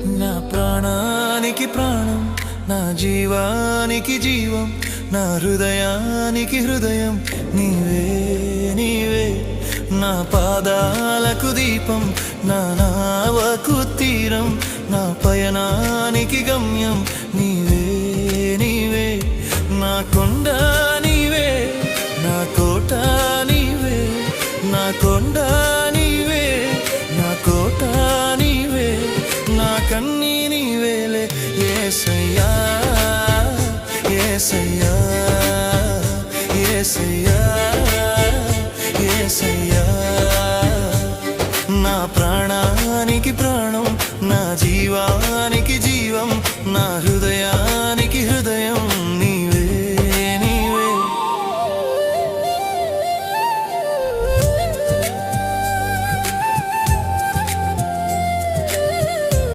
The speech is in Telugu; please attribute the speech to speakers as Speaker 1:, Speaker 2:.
Speaker 1: నా ప్రాణానికి ప్రాణం, నా జీవానికి జీవం, నా హృదయానికి హృదయం నీవే నీవే. నా పాదాలకు దీపం, నా నావకు తీరం, నా పయనానికి గమ్యం నీవే నీవే. నా కొండ నీవే, నా కోట నీవే, నా కొండ నీవే, నా కోట నీవే, నా కన్నీ నీవేలే యేసయ్యా యేసయ్యా యేసయ్యా యేసయ్యా.